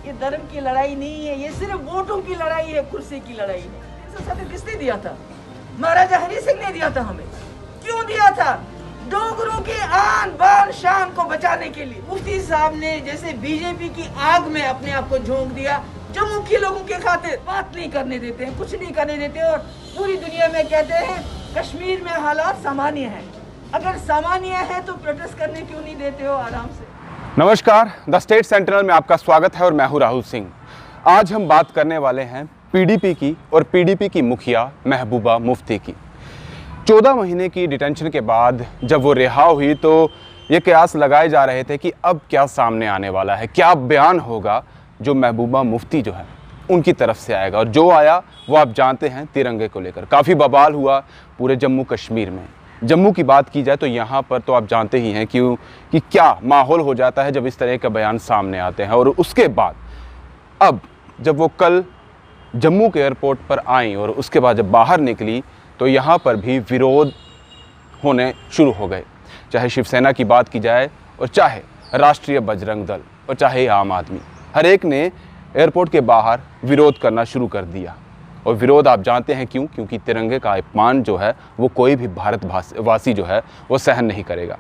ये धर्म की लड़ाई नहीं है, ये सिर्फ वोटों की लड़ाई है, कुर्सी की लड़ाई नहीं। तो किसने दिया था? महाराजा हरि सिंह ने दिया था हमें। क्यों दिया था? डोगरों के आन बान शान को बचाने के लिए। मुफ्ती साहब ने जैसे बीजेपी की आग में अपने आप को झोंक दिया, जम्मू के लोगों के खातिर बात नहीं करने देते हैं, कुछ नहीं करने देते, और पूरी दुनिया में कहते हैं कश्मीर में हालात सामान्य हैं। अगर सामान्य है तो प्रोटेस्ट करने क्यों नहीं देते हो आराम से? नमस्कार, द स्टेट सेंटिनल में आपका स्वागत है और मैं हूं राहुल सिंह। आज हम बात करने वाले हैं पीडीपी की और पीडीपी की मुखिया महबूबा मुफ्ती की। 14 महीने की डिटेंशन के बाद जब वो रिहा हुई तो ये कयास लगाए जा रहे थे कि अब क्या सामने आने वाला है, क्या बयान होगा जो महबूबा मुफ्ती जो है उनकी तरफ से आएगा। और जो आया वो आप जानते हैं, तिरंगे को लेकर काफ़ी बवाल हुआ पूरे जम्मू कश्मीर में। जम्मू की बात की जाए तो यहाँ पर तो आप जानते ही हैं कि क्या माहौल हो जाता है जब इस तरह के बयान सामने आते हैं। और उसके बाद अब जब वो कल जम्मू के एयरपोर्ट पर आई और उसके बाद जब बाहर निकली तो यहाँ पर भी विरोध होने शुरू हो गए, चाहे शिवसेना की बात की जाए और चाहे राष्ट्रीय बजरंग दल और चाहे आम आदमी, हर एक ने एयरपोर्ट के बाहर विरोध करना शुरू कर दिया। और विरोध आप जानते हैं क्यों? क्योंकि तिरंगे का अपमान जो है वो कोई भी भारतवासी जो है वो सहन नहीं करेगा।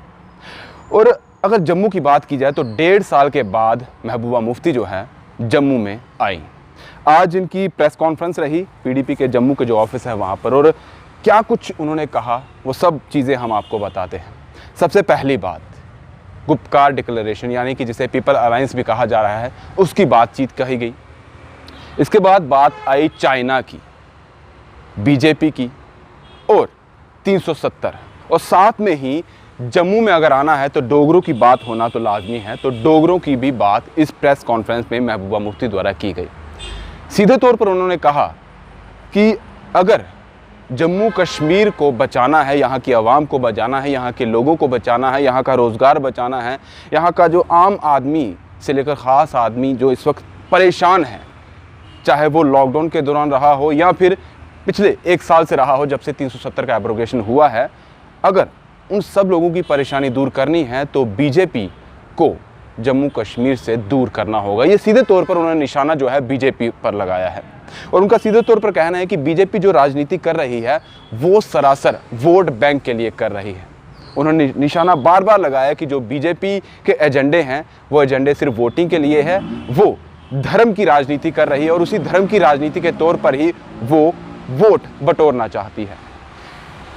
और अगर जम्मू की बात की जाए तो 1.5 साल के बाद महबूबा मुफ्ती जो है जम्मू में आई। आज इनकी प्रेस कॉन्फ्रेंस रही पीडीपी के जम्मू के जो ऑफिस है वहाँ पर, और क्या कुछ उन्होंने कहा वो सब चीज़ें हम आपको बताते हैं। सबसे पहली बात, गुपकार डिक्लेरेशन यानी कि जिसे पीपल अलायंस भी कहा जा रहा है, उसकी बातचीत कही गई। इसके बाद बात आई चाइना की, बीजेपी की और 370, और साथ में ही जम्मू में अगर आना है तो डोगरों की बात होना तो लाजमी है, तो डोगरों की भी बात इस प्रेस कॉन्फ्रेंस में महबूबा मुफ्ती द्वारा की गई। सीधे तौर पर उन्होंने कहा कि अगर जम्मू कश्मीर को बचाना है, यहाँ की आवाम को बचाना है, यहाँ के लोगों को बचाना है, यहाँ का रोज़गार बचाना है, यहाँ का जो आम आदमी से लेकर ख़ास आदमी जो इस वक्त परेशान है, चाहे वो लॉकडाउन के दौरान रहा हो या फिर पिछले 1 साल से रहा हो जब से 370 का एब्रोगेशन हुआ है, अगर उन सब लोगों की परेशानी दूर करनी है तो बीजेपी को जम्मू कश्मीर से दूर करना होगा। ये सीधे तौर पर उन्होंने निशाना जो है बीजेपी पर लगाया है। और उनका सीधे तौर पर कहना है कि बीजेपी जो राजनीति कर रही है वो सरासर वोट बैंक के लिए कर रही है। उन्होंने निशाना बार बार लगाया कि जो बीजेपी के एजेंडे हैं वो एजेंडे सिर्फ वोटिंग के लिए है, वो धर्म की राजनीति कर रही है और उसी धर्म की राजनीति के तौर पर ही वो वोट बटोरना चाहती है।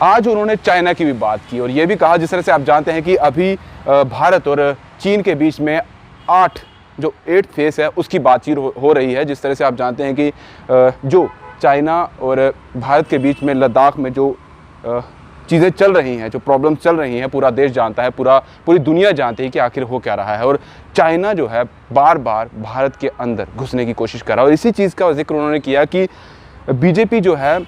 आज उन्होंने चाइना की भी बात की और ये भी कहा, जिस तरह से आप जानते हैं कि अभी भारत और चीन के बीच में 8th फेज़ है उसकी बातचीत हो रही है। जिस तरह से आप जानते हैं कि जो चाइना और भारत के बीच में लद्दाख में जो चीज़ें चल रही हैं, जो प्रॉब्लम्स चल रही हैं, पूरा देश जानता है, पूरी दुनिया जानती है कि आखिर हो क्या रहा है। और चाइना जो है बार बार भारत के अंदर घुसने की कोशिश कर रहा है। और इसी चीज़ का जिक्र उन्होंने किया कि बीजेपी जो है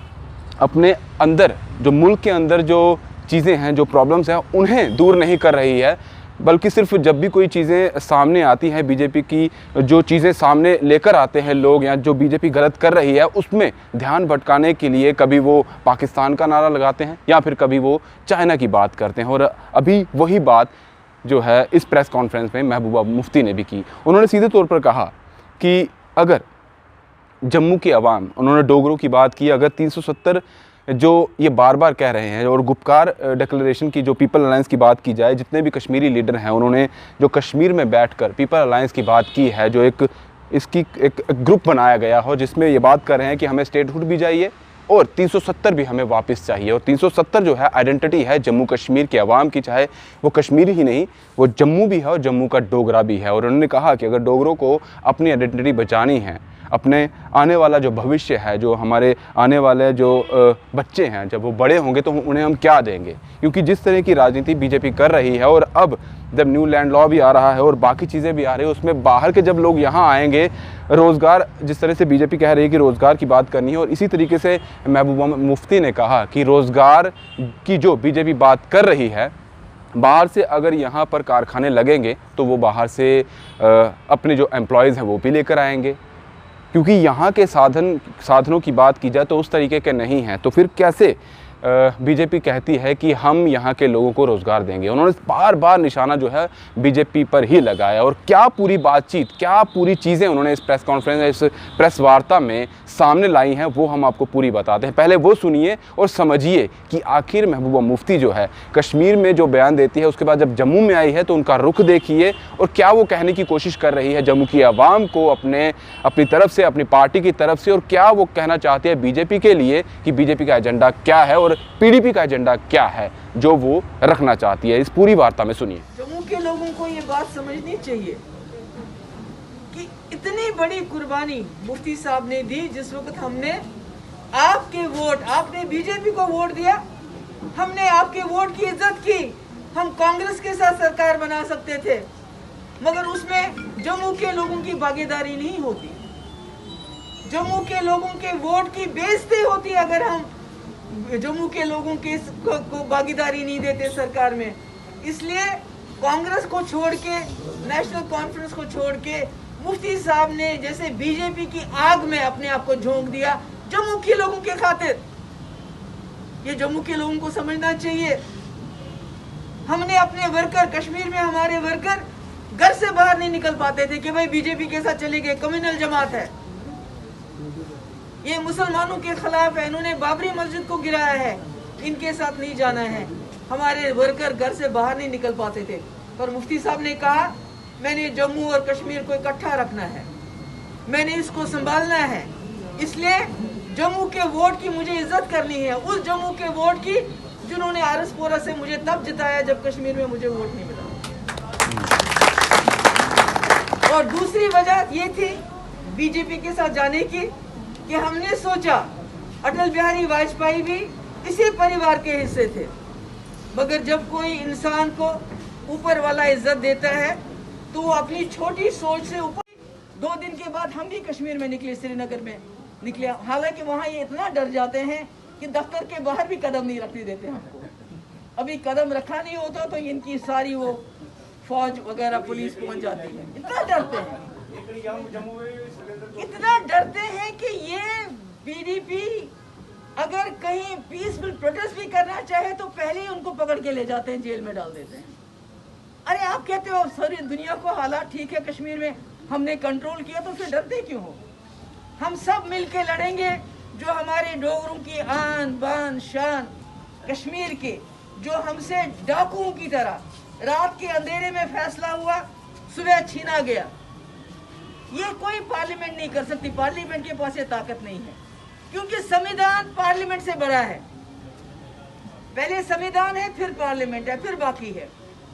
अपने अंदर, जो मुल्क के अंदर जो चीज़ें हैं, जो प्रॉब्लम्स हैं, उन्हें दूर नहीं कर रही है, बल्कि सिर्फ जब भी कोई चीज़ें सामने आती हैं, बीजेपी की जो चीज़ें सामने लेकर आते हैं लोग या जो बीजेपी गलत कर रही है उसमें ध्यान भटकाने के लिए कभी वो पाकिस्तान का नारा लगाते हैं या फिर कभी वो चाइना की बात करते हैं। और अभी वही बात जो है इस प्रेस कॉन्फ्रेंस में महबूबा मुफ्ती ने भी की। उन्होंने सीधे तौर पर कहा कि अगर जम्मू की आवाम, उन्होंने डोगरों की बात की, अगर 370 जो ये बार बार कह रहे हैं, और गुपकार डिक्लेरेशन की जो पीपल अलायंस की बात की जाए, जितने भी कश्मीरी लीडर हैं उन्होंने जो कश्मीर में बैठकर पीपल अलायंस की बात की है, जो इसकी एक ग्रुप बनाया गया हो जिसमें ये बात कर रहे हैं कि हमें स्टेटहुड भी चाहिए और 370 भी हमें वापस चाहिए। और 370 जो है आइडेंटिटी है जम्मू कश्मीर के अवाम की, चाहे वो कश्मीरी ही नहीं, वो जम्मू भी है और जम्मू का डोगरा भी है। और उन्होंने कहा कि अगर डोगरों को अपनी आइडेंटिटी बचानी है, अपने आने वाला जो भविष्य है, जो हमारे आने वाले जो बच्चे हैं, जब वो बड़े होंगे तो उन्हें हम क्या देंगे? क्योंकि जिस तरह की राजनीति बीजेपी कर रही है, और अब जब न्यू लैंड लॉ भी आ रहा है और बाकी चीज़ें भी आ रही है, उसमें बाहर के जब लोग यहाँ आएंगे, रोज़गार, जिस तरह से बीजेपी कह रही है कि रोज़गार की बात करनी है, और इसी तरीके से महबूबा मुफ्ती ने कहा कि रोज़गार की जो बीजेपी बात कर रही है, बाहर से अगर यहाँ पर कारखाने लगेंगे तो वो बाहर से अपने जो एम्प्लॉयज़ हैं वो भी लेकर आएंगे, क्योंकि यहाँ के साधनों की बात की जाए तो उस तरीके के नहीं हैं। तो फिर कैसे बीजेपी कहती है कि हम यहाँ के लोगों को रोज़गार देंगे। उन्होंने बार बार निशाना जो है बीजेपी पर ही लगाया। और क्या पूरी बातचीत, क्या पूरी चीज़ें उन्होंने इस प्रेस कॉन्फ्रेंस, इस प्रेस वार्ता में सामने लाई हैं, वो हम आपको पूरी बताते हैं। पहले वो सुनिए और समझिए कि आखिर महबूबा मुफ्ती जो है कश्मीर में जो बयान देती है, उसके बाद जब जम्मू में आई है तो उनका रुख देखिए और क्या वो कहने की कोशिश कर रही है जम्मू की आवाम को अपनी तरफ से, अपनी पार्टी की तरफ से, और क्या वो कहना चाहती है बीजेपी के लिए कि बीजेपी का एजेंडा क्या है और पीडीपी का एजेंडा क्या है जो वो रखना चाहती है। इस पूरी वार्ता में सुनिए। जम्मू के लोगों को ये बात समझनी चाहिए कि इतनी बड़ी कुर्बानी मुफ्ती साहब ने दी। जिस वक्त हमने आपके वोट, आपने बीजेपी को वोट दिया, हमने आपके वोट की इज्जत की, हम कांग्रेस के साथ सरकार बना सकते थे, मगर उसमें जम्मू के लोगों की भागीदारी नहीं होती। जम्मू के लोगों के वोट की बेइज्जती होती अगर हम जम्मू के लोगों के को भागीदारी नहीं देते सरकार में। इसलिए कांग्रेस को छोड़ के, नेशनल कॉन्फ्रेंस को छोड़ के मुफ्ती साहब ने जैसे बीजेपी की आग में अपने आप को झोंक दिया जम्मू के लोगों के खातिर। ये जम्मू के लोगों को समझना चाहिए। हमने अपने वर्कर, कश्मीर में हमारे वर्कर घर से बाहर नहीं निकल पाते थे कि भाई बीजेपी के साथ चले गए, कम्युनल जमात है, ये मुसलमानों के खिलाफ है, इन्होंने बाबरी मस्जिद को गिराया है, इनके साथ नहीं जाना है। हमारे वर्कर घर से बाहर नहीं निकल पाते थे, पर मुफ्ती साहब ने कहा मैंने जम्मू और कश्मीर को इकट्ठा रखना है, मैंने इसको संभालना है, इसलिए जम्मू के वोट की मुझे इज्जत करनी है, उस जम्मू के वोट की जिन्होंने आरएसपुरा से मुझे तब जिताया जब कश्मीर में मुझे वोट नहीं मिला। और दूसरी वजह ये थी बीजेपी के साथ जाने की कि हमने सोचा अटल बिहारी वाजपेयी भी इसी परिवार के हिस्से थे, मगर जब कोई इंसान को ऊपर वाला इज्जत देता है तो वो अपनी छोटी सोच से ऊपर। 2 दिन के बाद हम भी कश्मीर में निकले, श्रीनगर में निकले, हालांकि वहाँ ये इतना डर जाते हैं कि दफ्तर के बाहर भी कदम नहीं रखने देते हमको। अभी कदम रखा नहीं होता तो इनकी सारी वो फौज वगैरह पुलिस पहुंच जाती है। इतना डरते हैं, इतना डरते हैं कि ये पीडीपी अगर कहीं पीसफुल प्रोटेस्ट भी करना चाहे तो पहले ही उनको पकड़ के ले जाते हैं, जेल में डाल देते हैं। अरे आप कहते हो सारी दुनिया को हालात ठीक है, कश्मीर में हमने कंट्रोल किया, तो फिर डरते क्यों हो? हम सब मिलके लड़ेंगे। जो हमारे डोगरों की आन बान शान कश्मीर के, जो हमसे डाकुओं की तरह रात के अंधेरे में फैसला हुआ, सुबह छीना गया, ये कोई पार्लियामेंट नहीं कर सकती। पार्लियामेंट के पास ये ताकत नहीं है, क्योंकि संविधान पार्लियामेंट से बड़ा है। पहले संविधान है, फिर पार्लियामेंट है, फिर बाकी है।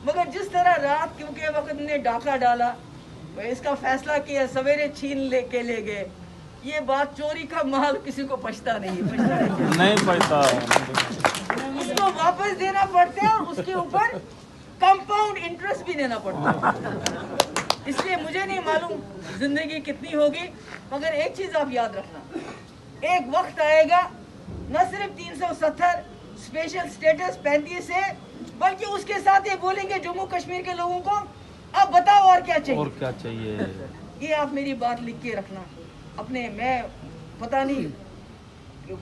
मगर जिस तरह रात के वक्त ने डाका डाला, इसका फैसला किया, सवेरे छीन ले गए, ये बात चोरी का माल किसी को पछता नहीं पछता उसको वापस देना पड़ता है और उसके ऊपर कंपाउंड इंटरेस्ट भी देना पड़ता है। इसलिए मुझे नहीं मालूम जिंदगी कितनी होगी, मगर एक चीज आप याद रखना, एक वक्त आएगा न सिर्फ 370 स्पेशल स्टेटस 35 है, बल्कि उसके साथ ये बोलेंगे जम्मू कश्मीर के लोगों को अब बताओ और क्या चाहिए। ये आप मेरी बात लिख के रखना अपने। मैं पता नहीं,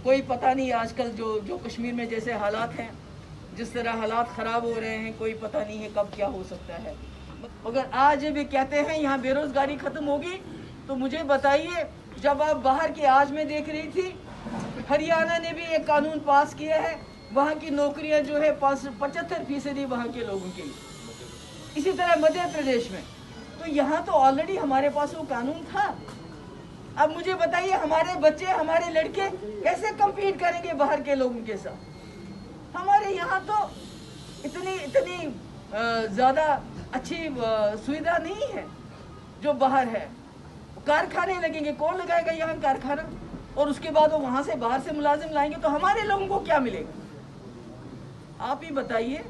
कोई पता नहीं आजकल जो कश्मीर में जैसे हालात हैं, जिस तरह हालात ख़राब हो रहे हैं, कोई पता नहीं है कब क्या हो सकता है। मगर आज भी कहते हैं यहाँ बेरोज़गारी ख़त्म होगी, तो मुझे बताइए, जब आप बाहर की आज में देख रही थी, हरियाणा ने भी एक कानून पास किया है, वहाँ की नौकरियाँ जो है 75% वहाँ के लोगों के लिए। इसी तरह मध्य प्रदेश में, तो यहाँ तो ऑलरेडी हमारे पास वो कानून था। अब मुझे बताइए हमारे बच्चे, हमारे लड़के कैसे compete करेंगे बाहर के लोगों के साथ? हमारे यहाँ तो इतनी ज़्यादा अच्छी सुविधा नहीं है जो बाहर है। कारखाने लगेंगे, कौन लगाएगा यहाँ कारखाना? और उसके बाद वो वहाँ से बाहर से मुलाजिम लाएंगे, तो हमारे लोगों को क्या मिलेगा? आप ही बताइए,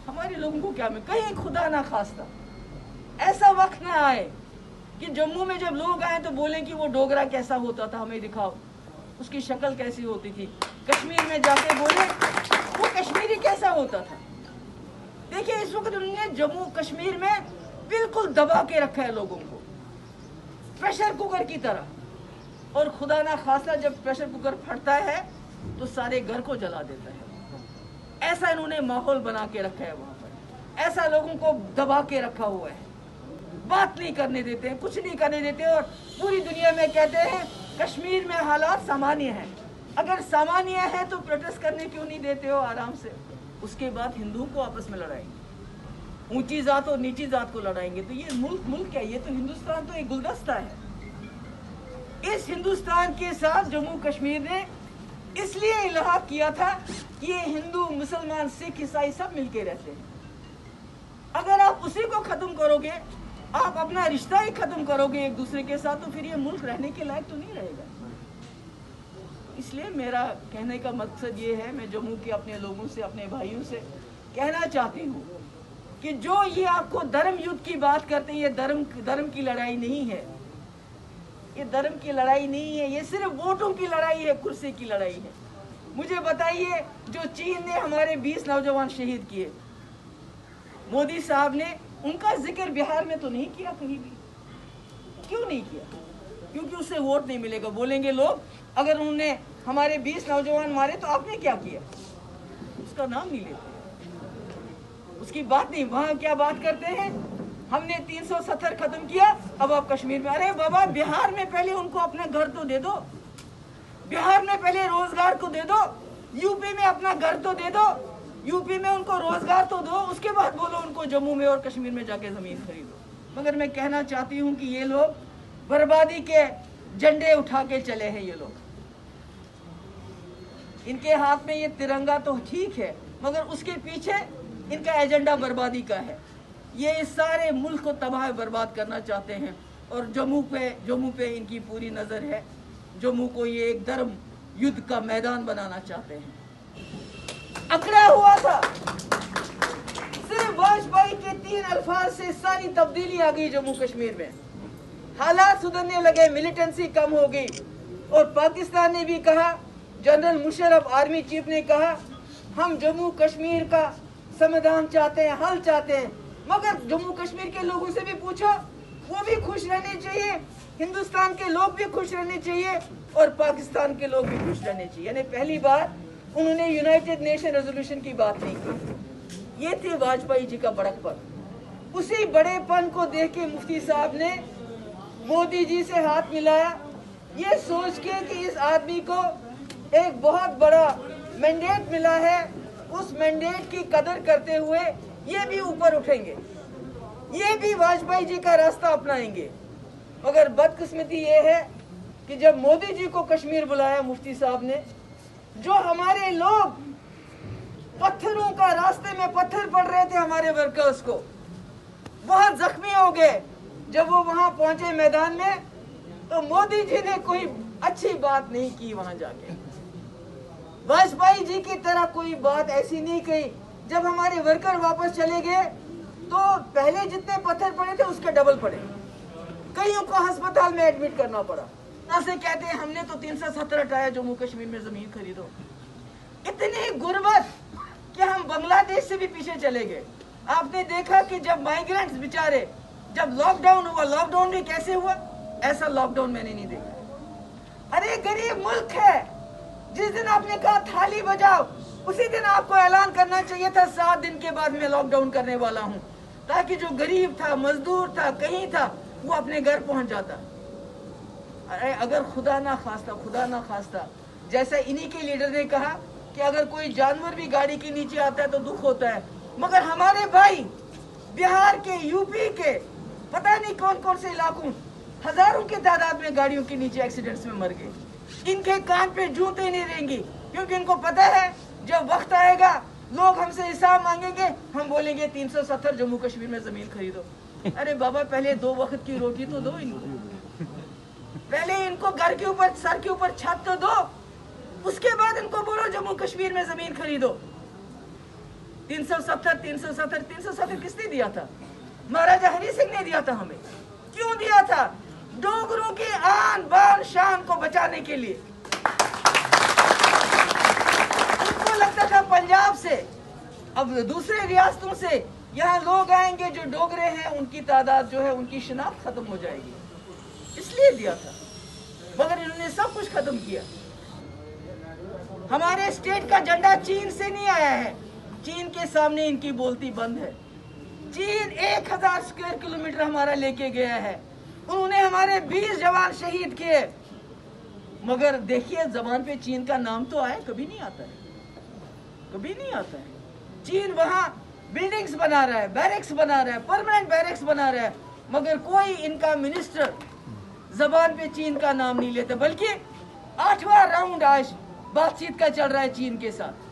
हमारे लोगों को क्या मिलेगा? कहीं खुदा ना खास्ता ऐसा वक्त ना आए कि जम्मू में जब लोग आए तो बोले कि वो डोगरा कैसा होता था, हमें दिखाओ, उसकी शक्ल कैसी होती थी। कश्मीर में जाके बोले वो कश्मीरी कैसा होता था। देखिए इस वक्त उन्होंने जम्मू कश्मीर में बिल्कुल दबा के रखा है लोगों को, प्रेशर कुकर की तरह। और खुदा ना खासा जब प्रेशर कुकर फटता है तो सारे घर को जला देता है। ऐसा इन्होंने माहौल बना के रखा है वहां पर, ऐसा लोगों को दबा के रखा हुआ है, बात नहीं करने देते हैं, कुछ नहीं करने देते। और पूरी दुनिया में कहते हैं कश्मीर में हालात सामान्य हैं। अगर सामान्य है तो प्रोटेस्ट करने क्यों नहीं देते हो आराम से? उसके बाद हिंदुओं को आपस में लड़ाएंगे, ऊंची जात और नीची जात को लड़ाएंगे। तो ये मुल्क क्या, ये तो हिंदुस्तान तो एक गुलदस्ता है। इस हिंदुस्तान के साथ जम्मू कश्मीर ने इसलिए इलाहा किया था कि ये हिंदू, मुसलमान, सिख, ईसाई सब मिलके रहते हैं। अगर आप उसी को खत्म करोगे, आप अपना रिश्ता ही खत्म करोगे एक दूसरे के साथ, तो फिर ये मुल्क रहने के लायक तो नहीं रहेगा। इसलिए मेरा कहने का मकसद ये है, मैं जम्मू के अपने लोगों से, अपने भाइयों से कहना चाहती हूँ कि जो ये आपको धर्म युद्ध की बात करते हैं, ये धर्म की लड़ाई नहीं है, ये धर्म की लड़ाई नहीं है, ये सिर्फ वोटों की लड़ाई है, कुर्सी की लड़ाई है। मुझे बताइए, जो चीन ने हमारे 20 नौजवान शहीद किए, मोदी साहब ने उनका जिक्र बिहार में तो नहीं किया कहीं भी। क्यों नहीं किया? क्योंकि उससे वोट नहीं मिलेगा। बोलेंगे लोग, अगर उन्होंने हमारे 20 नौजवान मारे तो आपने क्या किया? उसका नाम नहीं लेते, उसकी बात नहीं। वहां क्या बात करते हैं, हमने 370 खत्म किया, अब आप कश्मीर में। अरे बाबा, बिहार में पहले उनको अपना घर तो दे दो, बिहार में पहले रोजगार को दे दो, यूपी में अपना घर तो दे दो, यूपी में उनको रोजगार तो दो, उसके बाद बोलो उनको जम्मू में और कश्मीर में जाके जमीन खरीदो। मगर मैं कहना चाहती हूँ कि ये लोग बर्बादी के झंडे उठा के चले हैं। ये लोग, इनके हाथ में ये तिरंगा तो ठीक है, मगर उसके पीछे इनका एजेंडा बर्बादी का है। ये इस सारे मुल्क को तबाह बर्बाद करना चाहते हैं और जम्मू पे इनकी पूरी नजर है। जम्मू को ये एक धर्म युद्ध का मैदान बनाना चाहते हैं। अकड़ा हुआ था, सिर्फ वाजपेयी के 3 अल्फाज से सारी तब्दीली आ गई जम्मू कश्मीर में। हालात सुधरने लगे, मिलिटेंसी कम हो गई। और पाकिस्तान ने भी कहा, जनरल मुशर्रफ आर्मी चीफ ने कहा, हम जम्मू कश्मीर का समाधान चाहते हैं, हल चाहते हैं। मगर जम्मू कश्मीर के लोगों से भी पूछो, वो भी खुश रहने चाहिए, हिंदुस्तान के लोग भी खुश रहने चाहिए और पाकिस्तान के लोग भी खुश रहने चाहिए। यानी पहली बार उन्होंने यूनाइटेड नेशन रेजोल्यूशन की बात नहीं की। ये थे वाजपेयी जी का बड़कपन। उसी बड़ेपन को देख के मुफ्ती साहब ने मोदी जी से हाथ मिलाया, ये सोच के कि इस आदमी को एक बहुत बड़ा मैंडेट मिला है, उस मैंडेट की कदर करते हुए ये भी ऊपर उठेंगे, ये भी वाजपेयी जी का रास्ता अपनाएंगे। मगर बदकिस्मती ये है कि जब मोदी जी को कश्मीर बुलाया मुफ्ती साहब ने, जो हमारे लोग पत्थरों का, रास्ते में पत्थर पड़ रहे थे हमारे वर्कर्स को, बहुत जख्मी हो गए। जब वो वहां पहुंचे मैदान में, तो मोदी जी ने कोई अच्छी बात नहीं की वहां जाके। वाजपेयी जी की तरह कोई बात ऐसी नहीं कही। जब हमारे वर्कर वापस चले गए तो पहले जितने पत्थर पड़े थे उसके डबल पड़े, कईयों को अस्पताल में एडमिट करना पड़ा। से कहते हैं हमने तो 370 हटाया, जम्मू कश्मीर में जमीन खरीदो। इतनी गुर्बत कि हम बांग्लादेश से भी पीछे चले गए। आपने देखा कि जब माइग्रेंट्स बेचारे, जब लॉकडाउन हुआ, लॉकडाउन में कैसे हुआ, ऐसा लॉकडाउन मैंने नहीं देखा। अरे गरीब मुल्क है, जिस दिन आपने कहा थाली बजाओ, उसी दिन आपको ऐलान करना चाहिए था 7 दिन के बाद मैं लॉकडाउन करने वाला हूं, ताकि जो गरीब था, मजदूर था, कहीं था, वो अपने घर पहुंच जाता। अरे अगर खुदा ना खास्ता, जैसा इन्हीं के लीडर ने कहा कि अगर कोई जानवर भी गाड़ी के नीचे आता है तो दुख होता है, मगर हमारे भाई बिहार के, यूपी के, पता नहीं कौन कौन से इलाकों, हजारों के तादाद में गाड़ियों के नीचे एक्सीडेंट्स में मर गए। इनके कान पे जूते नहीं रहेंगी, क्योंकि इनको पता है जब वक्त आएगा लोग हमसे हिसाब मांगेंगे, हम बोलेंगे 370 जम्मू कश्मीर में जमीन खरीदो। अरे बाबा, पहले 2 वक्त की रोटी तो दो इनको, पहले इनको घर के ऊपर, सर के ऊपर छत तो दो, उसके बाद इनको बोलो जम्मू कश्मीर में जमीन खरीदो। 370 किसने दिया था? महाराजा हरि सिंह ने दिया था हमें। क्यों दिया था? डोगरों की आन बान शान को बचाने के लिए। उनको लगता था पंजाब से, अब दूसरे रियासतों से यहाँ लोग आएंगे जो डोगरे हैं, उनकी तादाद जो है, उनकी शिनाख्त खत्म हो जाएगी, इसलिए दिया था। मगर इन्होंने सब कुछ खत्म किया। हमारे स्टेट का झंडा चीन से नहीं आया है, चीन के सामने इनकी बोलती बंद है। चीन 1000 स्क्वायर किलोमीटर हमारा लेके गया है, उन्होंने हमारे 20 जवान शहीद किए, मगर देखिए जबान पे चीन का नाम तो आया, कभी नहीं आता है, कभी नहीं आता है। चीन वहां बिल्डिंग्स बना रहा है, बैरक्स बना रहा है, परमानेंट बैरक्स बना रहा है, मगर कोई इनका मिनिस्टर जबान पे चीन का नाम नहीं लेता, बल्कि 8वां राउंड आज बातचीत का चल रहा है चीन के साथ।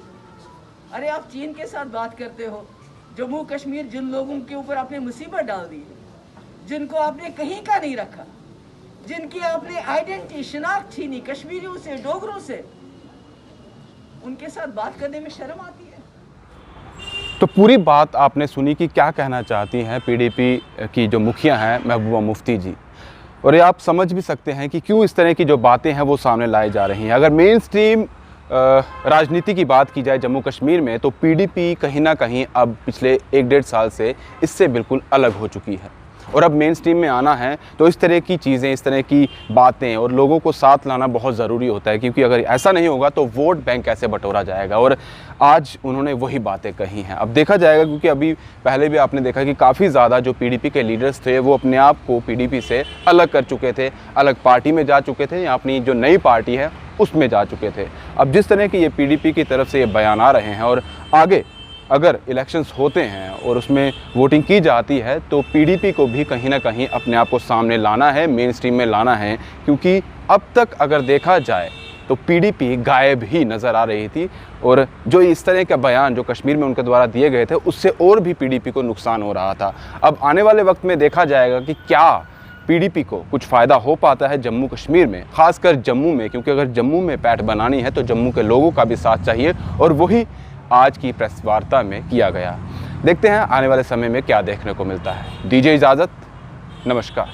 अरे आप चीन के साथ बात करते हो, जम्मू कश्मीर जिन लोगों के ऊपर आपने मुसीबत डाल दी है, जिनको आपने कहीं का नहीं रखा, जिनकी आपने आइडेंटिटी शिनाख्त छीनी कश्मीरियों से, डोगरों से, उनके साथ बात करने में शर्म आती है। तो पूरी बात आपने सुनी कि क्या कहना चाहती हैं पीडीपी की जो मुखिया हैं महबूबा मुफ्ती जी, और ये आप समझ भी सकते हैं कि क्यों इस तरह की जो बातें हैं वो सामने लाई जा रही हैं। अगर मेन स्ट्रीम राजनीति की बात की जाए जम्मू कश्मीर में, तो पीडीपी कहीं ना कहीं अब पिछले 1-1.5 साल से इससे बिल्कुल अलग हो चुकी है, और अब मेन स्ट्रीम में आना है तो इस तरह की चीज़ें, इस तरह की बातें और लोगों को साथ लाना बहुत ज़रूरी होता है, क्योंकि अगर ऐसा नहीं होगा तो वोट बैंक कैसे बटोरा जाएगा। और आज उन्होंने वही बातें कही हैं। अब देखा जाएगा, क्योंकि अभी पहले भी आपने देखा कि काफ़ी ज़्यादा जो पीडीपी के लीडर्स थे वो अपने आप को पीडीपी से अलग कर चुके थे, अलग पार्टी में जा चुके थे, या अपनी जो नई पार्टी है उसमें जा चुके थे। अब जिस तरह के ये पीडीपी की तरफ से ये बयान आ रहे हैं, और आगे अगर इलेक्शंस होते हैं और उसमें वोटिंग की जाती है, तो पीडीपी को भी कहीं ना कहीं अपने आप को सामने लाना है, मेन स्ट्रीम में लाना है, क्योंकि अब तक अगर देखा जाए तो पीडीपी गायब ही नज़र आ रही थी, और जो इस तरह का बयान जो कश्मीर में उनके द्वारा दिए गए थे उससे और भी पीडीपी को नुकसान हो रहा था। अब आने वाले वक्त में देखा जाएगा कि क्या पीडीपी को कुछ फ़ायदा हो पाता है जम्मू कश्मीर में, खासकर जम्मू में, क्योंकि अगर जम्मू में पैठ बनानी है तो जम्मू के लोगों का भी साथ चाहिए, और वही आज की प्रेस वार्ता में किया गया। देखते हैं आने वाले समय में क्या देखने को मिलता है। दीजिए इजाज़त, नमस्कार।